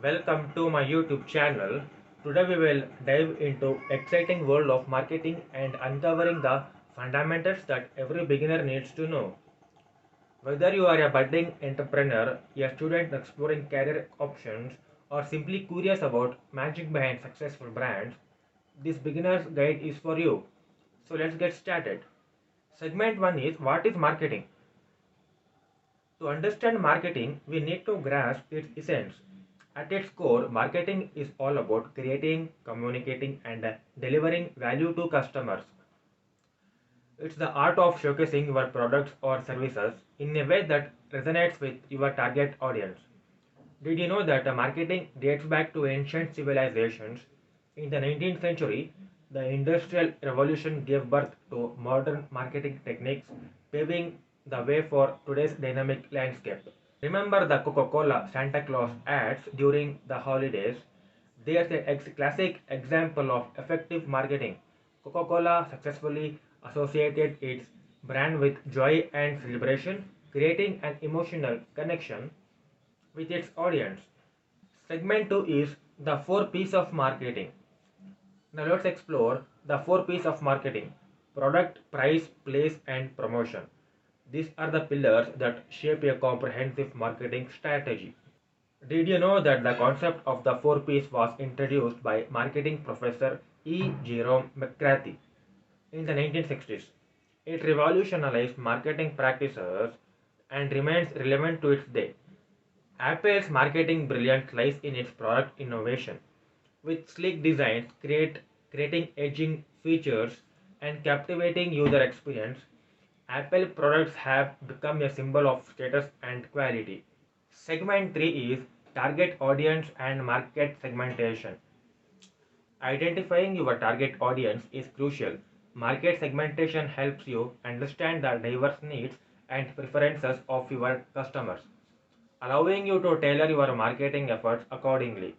Welcome to my YouTube channel. Today we will dive into exciting world of marketing and uncovering the fundamentals that every beginner needs to know. Whether you are a budding entrepreneur, a student exploring career options, or simply curious about magic behind successful brands, this beginner's guide is for you. So let's get started. Segment 1 is what is marketing? To understand marketing, we need to grasp its essence. At its core, marketing is all about creating, communicating, and delivering value to customers. It's the art of showcasing your products or services in a way that resonates with your target audience. Did you know that marketing dates back to ancient civilizations? In the 19th century, the Industrial Revolution gave birth to modern marketing techniques, paving the way for today's dynamic landscape. Remember the Coca-Cola Santa Claus ads during the holidays? There's a classic example of effective marketing. Coca-Cola successfully associated its brand with joy and celebration, creating an emotional connection with its audience. Segment 2 is the 4 P's of marketing. Now let's explore the 4 P's of marketing: product, price, place, and promotion. These are the pillars that shape a comprehensive marketing strategy. Did you know that the concept of the 4 P's was introduced by marketing professor E. Jerome McCarthy in the 1960s? It revolutionized marketing practices and remains relevant to its day. Apple's marketing brilliance lies in its product innovation. With sleek designs, creating edging features, and captivating user experience, Apple products have become a symbol of status and quality. Segment 3 is target audience and market segmentation. Identifying your target audience is crucial. Market segmentation helps you understand the diverse needs and preferences of your customers, allowing you to tailor your marketing efforts accordingly.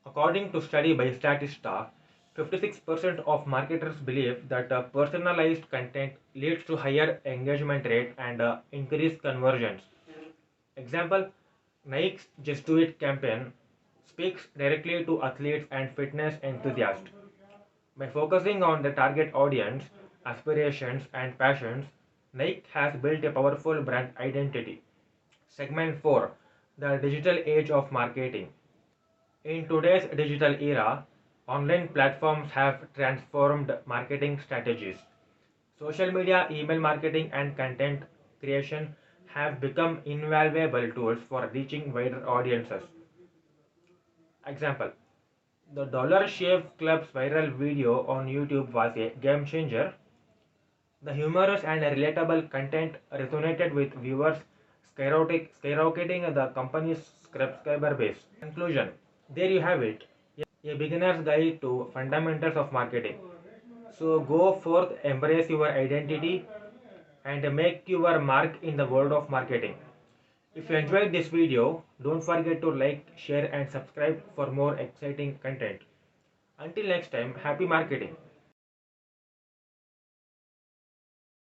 According to study by Statista, 56% of marketers believe that personalized content leads to higher engagement rate and increased conversions. Example, Nike's Just Do It campaign speaks directly to athletes and fitness enthusiasts. By focusing on the target audience, aspirations, and passions, Nike has built a powerful brand identity. Segment 4: The Digital Age of Marketing. In today's digital era, online platforms have transformed marketing strategies. Social media, email marketing, and content creation have become invaluable tools for reaching wider audiences. Example, the Dollar Shave Club's viral video on YouTube was a game changer. The humorous and relatable content resonated with viewers, skyrocketing the company's subscriber base. Conclusion: there you have it, a beginner's guide to fundamentals of marketing. So go forth, embrace your identity, and make your mark in the world of marketing. If you enjoyed this video, don't forget to like, share, and subscribe for more exciting content. Until next time, happy marketing.